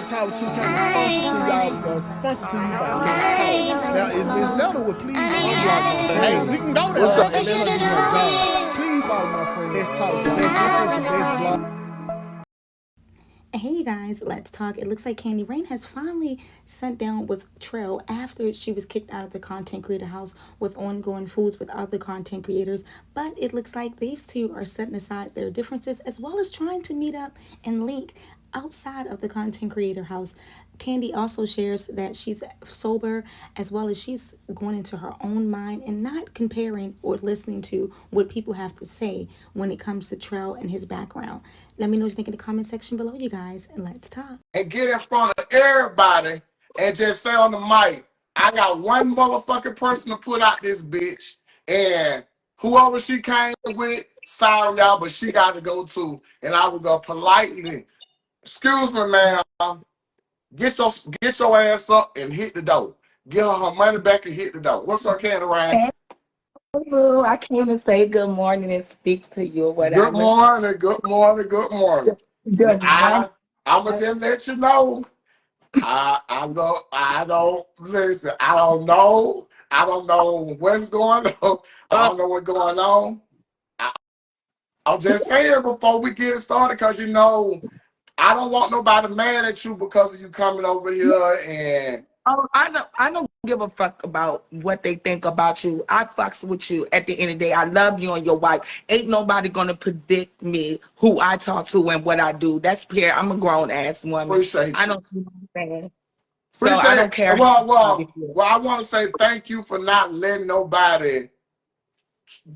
Tower 2 came sponsor to you by Now, if Miss Delta would please unblock my friend. Hey, we can go there. What's up? And let her do her job. Please follow my friend. Let's talk. This is the best blog. Hey you guys, let's talk. It looks like Candy Rain has finally sat down with Trail after she was kicked out of the content creator house with ongoing feuds with other content creators. But it looks like these two are setting aside their differences as well as trying to meet up and link outside of the content creator house. Candy also shares that she's sober as well as she's going into her own mind and not comparing or listening to what people have to say when it comes to Trail and his background. Let me know what you think in the comment section below, you guys, and let's talk. And get in front of everybody and just say on the mic, I got one motherfucking person to put out this bitch, and whoever she came with, sorry y'all, but she got to go too. And I would go politely, excuse me, ma'am, get your ass up and hit the door. Get her money back and hit the door. What's her Candy Rain? Hello, I came to say good morning and speak to you or whatever. Good morning, good morning, good morning. Good I'm gonna just let you know. I don't listen. I don't know what's going on. I don't know what's going on. I'm just saying before we get it started, because you know I don't want nobody mad at you because of you coming over here and. Oh, I don't give a fuck about what they think about you. I fucks with you at the end of the day. I love you and your wife. Ain't nobody gonna predict me who I talk to and what I do. That's fair. I'm a grown ass woman. Appreciate you. I don't know what I'm saying. So Appreciate I don't care. Well, I want to say thank you for not letting nobody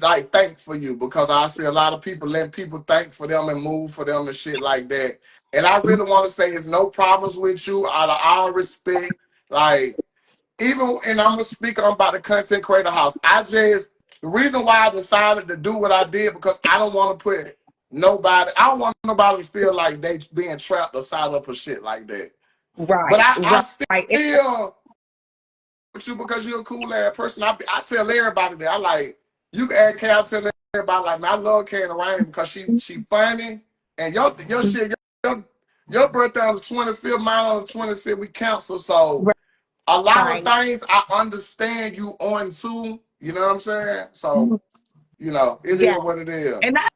like thank for you, because I see a lot of people letting people thank for them and move for them and shit like that. And I really want to say it's no problems with you out of our respect. Like, even, and I'm gonna speak on about the content creator house. The reason why I decided to do what I did, because I don't want to put nobody, I don't want nobody to feel like they being trapped or side up or shit like that. Right. But I still with you because you're a cool ass person. I tell everybody that I like, you can add Cal, tell everybody like, man, I love Candy Rain because she funny, and your shit, your birthday on the 25th, mine on the 26th, we cancel, so a lot of things I understand you on too, you know what I'm saying? So, you know, it is what it is. And I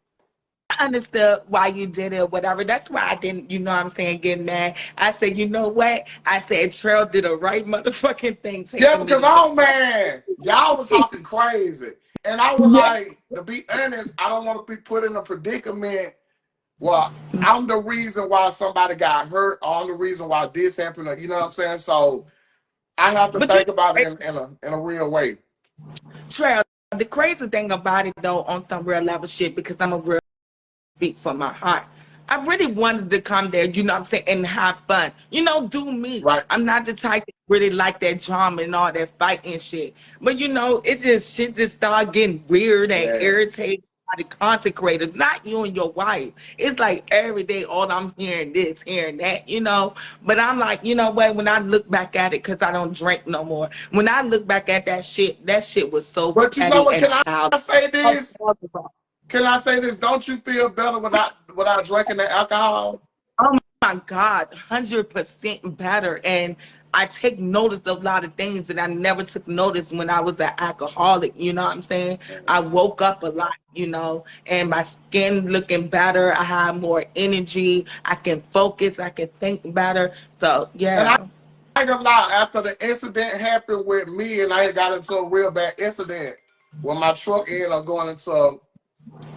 understood why you did it or whatever. That's why I didn't, you know what I'm saying, get mad. I said, you know what? I said Trail did a right motherfucking thing. Yeah, because oh man, y'all was talking crazy. And I was like, to be honest, I don't want to be put in a predicament. Well, I'm the reason why somebody got hurt, or I'm the reason why this happened, or, you know what I'm saying? So I have to think about it in a real way. Trail, the crazy thing about it though, on some real level shit, because I'm a real speak from my heart. I really wanted to come there, you know what I'm saying, and have fun. You know, do me. Right. I'm not the type that really like that drama and all that fighting shit. But you know, shit just started getting weird and irritating by the content creators, not you and your wife. It's like every day, all I'm hearing this, hearing that, you know. But I'm like, you know what, when I look back at it, because I don't drink no more, when I look back at that shit was so but you petty know what, and can I say this? Can I say this? Don't you feel better without drinking the alcohol? Oh my God, 100% better. And I take notice of a lot of things that I never took notice when I was an alcoholic. You know what I'm saying? I woke up a lot, you know, and my skin looking better. I have more energy. I can focus. I can think better. So yeah. And I ain't gonna lie, after the incident happened with me, and I got into a real bad incident when my truck ended up going into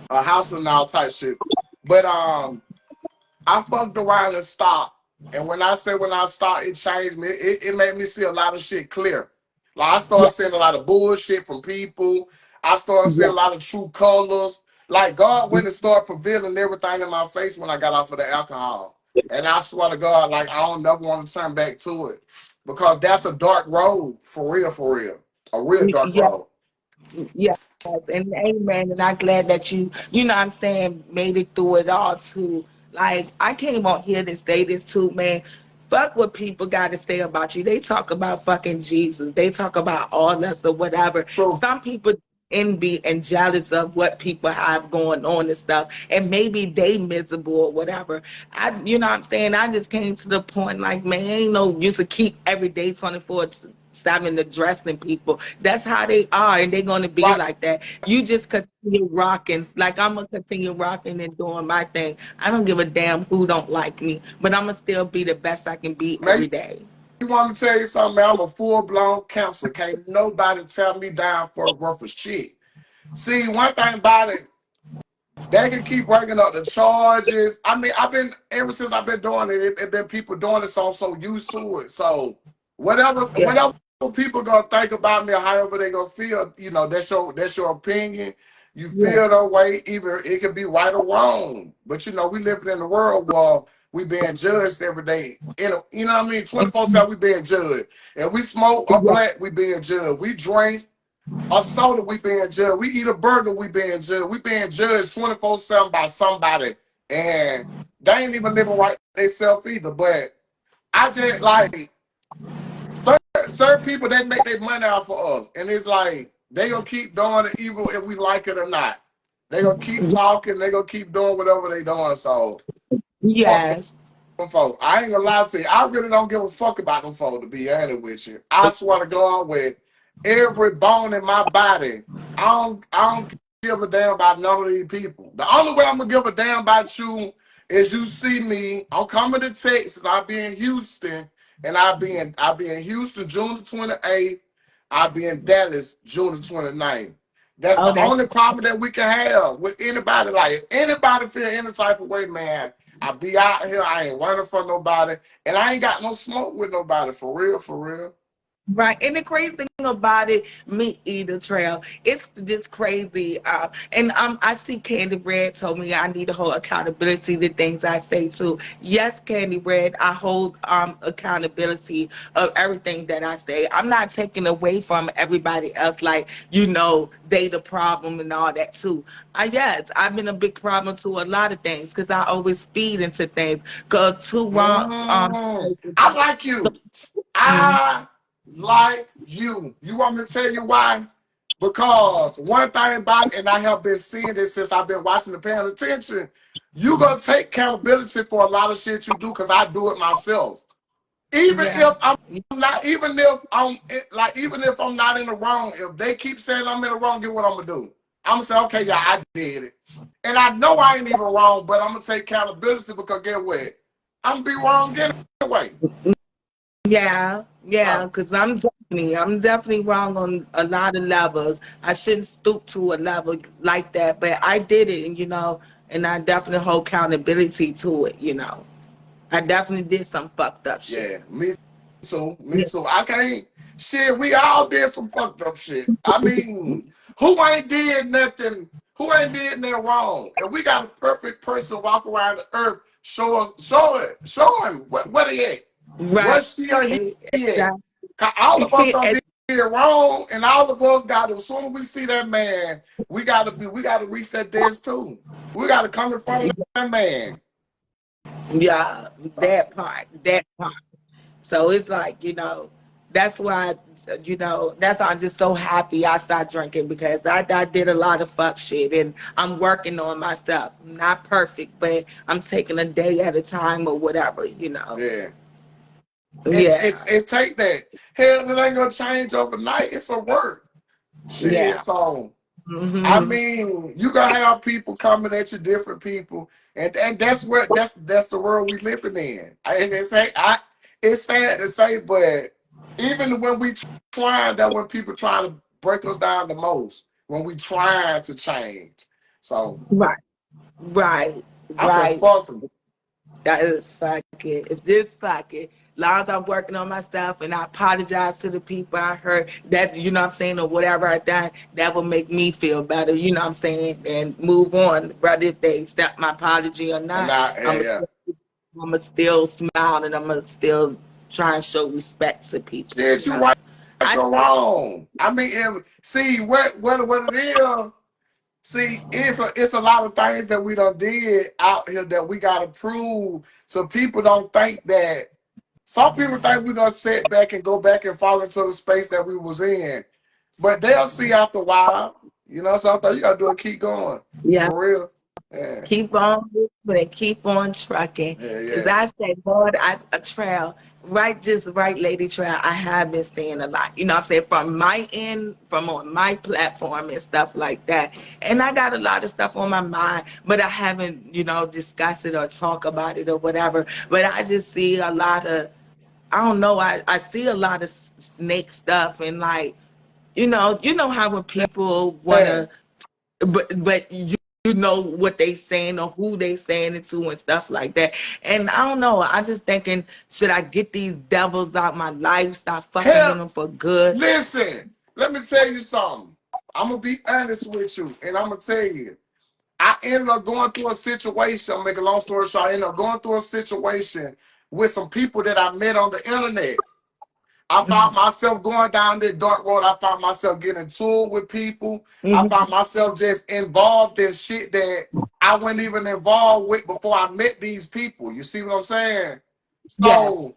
a house and all type shit. But I fucked around and stopped. And when I stopped, it changed me. It made me see a lot of shit clear. Like, I started seeing a lot of bullshit from people. I started seeing a lot of true colors. Like, God went and started prevailing everything in my face when I got off of the alcohol. And I swear to God, like, I don't never want to turn back to it. Because that's a dark road, for real, for real. A real dark road. Yeah. And amen. And I'm glad that you know what I'm saying, made it through it all too. Like, I came on here to say this too, man. Fuck what people got to say about you. They talk about fucking Jesus. They talk about all us or whatever. True. Some people envy and jealous of what people have going on and stuff, and maybe they miserable or whatever. You know what I'm saying? I just came to the point like, man, ain't no use to keep every day 24/7 addressing people. That's how they are, and they're gonna be Right. like that. You just continue rocking, like I'm gonna continue rocking and doing my thing. I don't give a damn who don't like me, but I'm gonna still be the best I can be Man, every day. you want me to tell you something, man? I'm a full-blown counselor. Can't nobody tell me down for worth of shit. See, one thing about it, they can keep bringing up the charges. I mean, I've been ever since I've been doing it been people doing it, so I'm so used to it. So Yeah, whatever people gonna think about me or however they gonna feel, you know, that's your opinion. You yeah, feel that way, either it could be right or wrong. But you know, we living in a world where we being judged every day. You know what I mean? 24/7 we being judged. And we smoke a yeah. blunt, we being judged. We drink a soda, we being judged. We eat a burger, we being judged. We being judged 24/7 by somebody. And they ain't even living right themselves either. But I just like certain people, they make their money out for us. And it's like they gonna keep doing the evil if we like it or not. They gonna keep talking, they gonna keep doing whatever they doing. So fuck Yes. them folks. I ain't gonna lie to you. I really don't give a fuck about them folks, to be honest with you. I swear to God, with every bone in my body, I don't give a damn about none of these people. The only way I'm gonna give a damn about you is you see me. I'm coming to Texas. I'll be in Houston, and I'll be in Houston June the 28th. I'll be in Dallas June the 29th. That's Oh, the that's only problem that we can have with anybody. Like if anybody feel any type of way, man, I be out here. I ain't running for nobody, and I ain't got no smoke with nobody. For real, for real. right. And the crazy thing about it, me either trail, it's just crazy. And I see Candy Red told me I need to hold accountability to things I say too. Yes, Candy Red, I hold accountability of everything that I say. I'm not taking away from everybody else, like they the problem and all that too. Yes, I've been a big problem to a lot of things because I always feed into things. Cause two wrongs I like you. Mhm. I like you. You want me to tell you why? Because one thing about it, and I have been seeing this since I've been watching and paying attention, you gonna take accountability for a lot of shit you do because I do it myself. Even Yeah. if I'm not, even if I'm not in the wrong, if they keep saying I'm in the wrong, get what I'm gonna do. I'm gonna say, okay, yeah, I did it. And I know I ain't even wrong, but I'm gonna take accountability because get what? I'm gonna be wrong anyway. Yeah, yeah, Right. because I'm definitely wrong on a lot of levels. I shouldn't stoop to a level like that, but I did it, and I definitely hold accountability to it. I definitely did some fucked up shit. Yeah, me too. Me Yeah, too. I can't. Shit, we all did some fucked up shit. I mean, who ain't did nothing? Who ain't did nothing wrong? If we got a perfect person walk around the earth, show him what he at. right. What she or he at? Exactly. 'Cause all of us done did wrong, and all of us got to. As soon as we see that man, we gotta reset this too. We gotta come in front of that man. Yeah, that part. So it's like, that's why, that's why I'm just so happy I stopped drinking because I did a lot of fuck shit and I'm working on myself. Not perfect, but I'm taking a day at a time or whatever. Yeah. Yeah, It take that. Hell, it ain't gonna change overnight. It's a work. Shit. yeah. So I Hmm. mean, you gonna have people coming at you, different people, and that's the world we living in. And it's sad to say, but even when we trying that, when people trying to break us down the most, when we trying to change. So Right, right, I said, right. fuck them. That is fuck it. If this fuck it, long as I'm working on my stuff and I apologize to the people I hurt, that what I'm saying, or whatever I done, that will make me feel better, what I'm saying, and move on. Whether if they accept my apology or And not, I, yeah, I'm yeah. gonna still smile and I'm gonna still try and show respect to people. Shit, you right, I you're wrong. I mean, see what it is. See, it's a lot of things that we done did out here that we gotta prove. So people don't think that. Some people think we gonna sit back and go back and fall into the space that we was in, but they'll see after a while. You know, so I thought you gotta do it, keep going. Yeah. For real. Yeah. Keep on moving, keep on trucking. Yeah, Because yeah. I said, Lord, a trail, right, just right, Lady Trail, I have been seeing a lot. You know what I'm saying? From my end, from on my platform and stuff like that. And I got a lot of stuff on my mind, but I haven't, discussed it or talk about it or whatever. But I just see a lot of, I don't know, I see a lot of snake stuff and like, you know how when people Yeah. wanna, but you know what they saying or who they saying it to and stuff like that. And I don't know. I just thinking, should I get these devils out my life, stop fucking with Hell, them for good? listen, let me tell you something. I'm gonna be honest with you, and I'm gonna tell you. I ended up going through a situation. I'm making a long story short. I ended up going through a situation with some people that I met on the internet. I found myself going down that dark road. I found myself getting into it with people. I Mm-hmm. found myself just involved in shit that I wasn't even involved with before I met these people. You see what I'm saying? Yes. So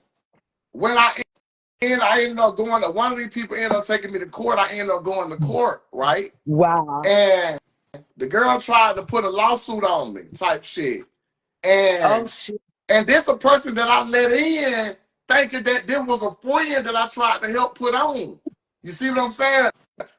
when I ended up going to one of these people ended up taking me to court. I ended up going to court, right? Wow. And the girl tried to put a lawsuit on me, type shit. Oh And shit. and this a person that I let in thinking that this was a friend that I tried to help put on. You see what I'm saying?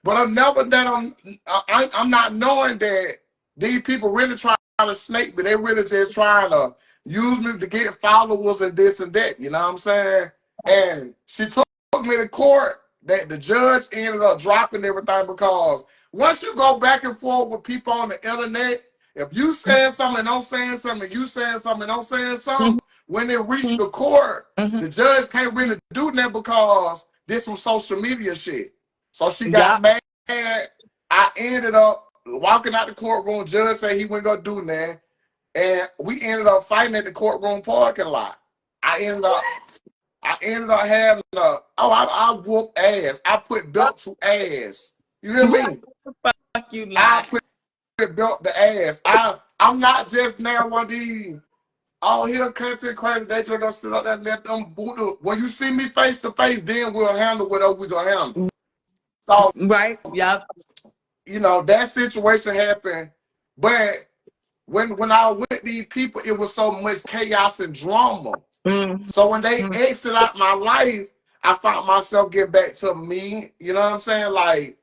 But I'm never that I'm not knowing that these people really trying to snake me. They really just trying to use me to get followers and this and that. You know what I'm saying? And she took me to court. That the judge ended up dropping everything because once you go back and forth with people on the internet, if you saying something and don't saying something, you saying something and don't saying something, when it reached the court, Mm-hmm. the judge can't really do that because this was social media shit. So she got Yup. mad. I ended up walking out the courtroom. Judge said he wasn't gonna do nothing, and we ended up fighting at the courtroom parking lot. I ended up, I ended up having I whooped ass. I put belt to ass. You hear What me? the fuck you I lie? put belt the ass. I'm not just now one of these. Oh, here, content credit. They just gonna sit up there and let them boot up. When you see me face to face, then we'll handle whatever we gonna handle. So, Right? Yup. that situation happened. But when I was with these people, it was so much chaos and drama. So when they Mm-hmm. exit out my life, I found myself getting back to me. You know what I'm saying? Like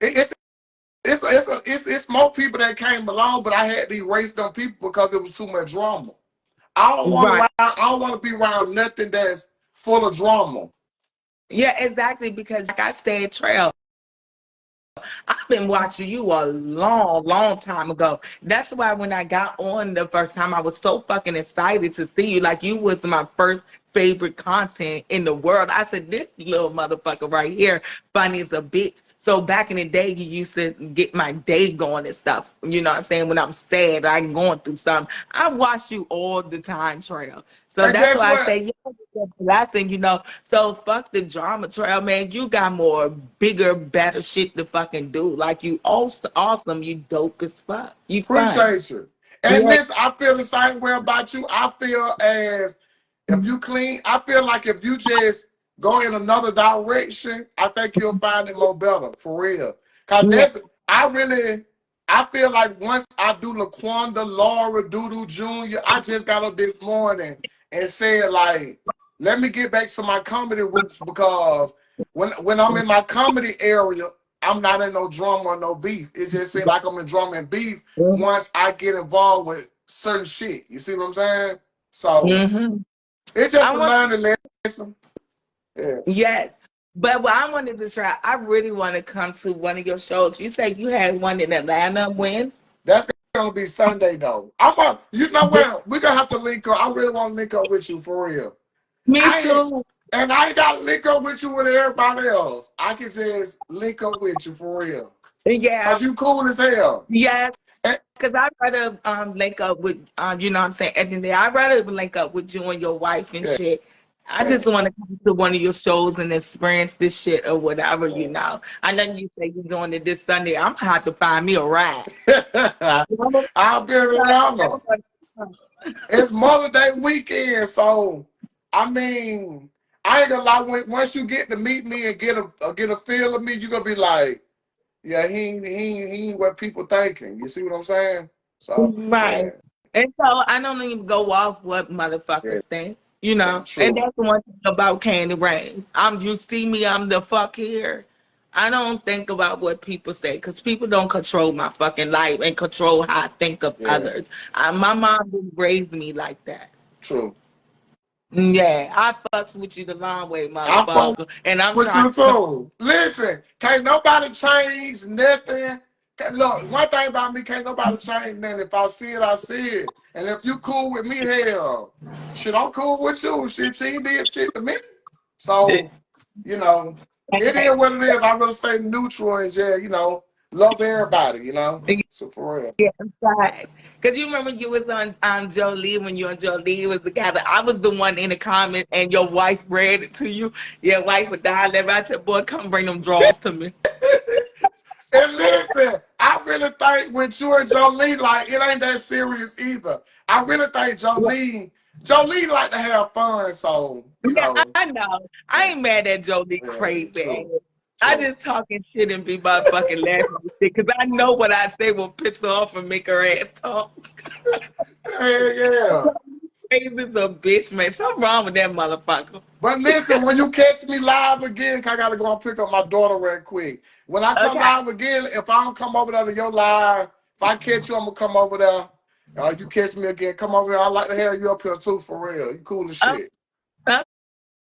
it, it's more people that came along, but I had to erase them people because it was too much drama. Right. I don't want to be around nothing that's full of drama. Yeah, exactly. Because like I said, Trail, I've been watching you a long, long time ago. That's why when I got on the first time, I was so fucking excited to see you. Like you was my first favorite content in the world. I said, this little motherfucker right here, funny as a bitch. So back in the day, you used to get my day going and stuff. You know what I'm saying? When I'm sad, I'm going through something. I watch you all the time, Trail. So And that's guess why I what? say, yeah, it's a blessing. So fuck the drama, Trail, man. You got more bigger, better shit to fucking do. Like you awesome. You dope as fuck. You fun. Appreciate you. And Yeah. listen, I feel the same way about you. I feel as if you clean, I feel like if you just go in another direction, I think you'll find it more better, for real. Cause Yeah. I feel like once I do LaQuanda, Laura, Doodoo Jr., I just got up this morning and said like, let me get back to my comedy roots because when I'm in my comedy area, I'm not in no drama or no beef. It just seems like I'm in drama and beef once I get involved with certain shit. You see what I'm saying? So Mm-hmm. it's just I a want learning lesson. Yeah. yes. But what I wanted to try, I really want to come to one of your shows. You said you had one in Atlanta when? That's gonna be Sunday though. You know what? We're gonna have to link up. I really want to link up with you for real. Me I ain't too. and I ain't gotta link up with you with everybody else. I can just link up with you for real. Yeah. Cause you cool as hell. Yes. And, Because I'd rather link up with, you know what I'm saying? At the end of the day, I'd rather link up with you and your wife and yeah, shit. I yeah. just want to come to one of your shows and experience this shit or whatever. I know you say you're doing it this Sunday. I'm going to have to find me a ride. I'll be around them. It's Mother Day weekend, so I mean, I ain't gonna lie. Once you get to meet me and get a feel of me, you gonna be like, Yeah, he ain't what people thinking. You see what I'm saying? So Right. yeah, And so I don't even go off what yeah, motherfuckers think, you know. And true, that's the one thing about Candy Rain. You see me, I'm the fuck here. I don't think about what people say because people don't control my fucking life and control how I think of yeah, others. My mom didn't raise me like that. true. Yeah, I fucks with you the long way, I fuck motherfucker. And I'm with trying you to. too. Listen, can't nobody change nothing. Look, one thing about me, can't nobody change nothing. If I see it, I see it. And if you cool with me, hell, shit, I'm cool with you. Shit, she did shit to me. So, you know, it is what it is. I'm gonna stay neutral and yeah, love everybody, So for real. Yeah, inside. Because you remember you was on Jolie when you and Jolie was together. I was the one in the comment and your wife read it to you. Your wife would die. I said, boy, come bring them drawers to me. And listen, I really think with you and Jolene, like it ain't that serious either. I really think Jolene like to have fun, so Yeah, I know. I ain't mad at Jolie yeah, crazy ass. true, I true. just talking shit and be motherfucking laughing and shit because I know what I say will piss her off and make her ass talk. Yeah. Crazy as a bitch, man. Something wrong with that motherfucker. But listen, when you catch me live again, 'cause I gotta go and pick up my daughter real quick. When I come Okay. live again, if I don't come over there to your live, if I catch you, I'm gonna come over there. You catch me again, come over here. I like to have you up here too, for real. You cool as shit.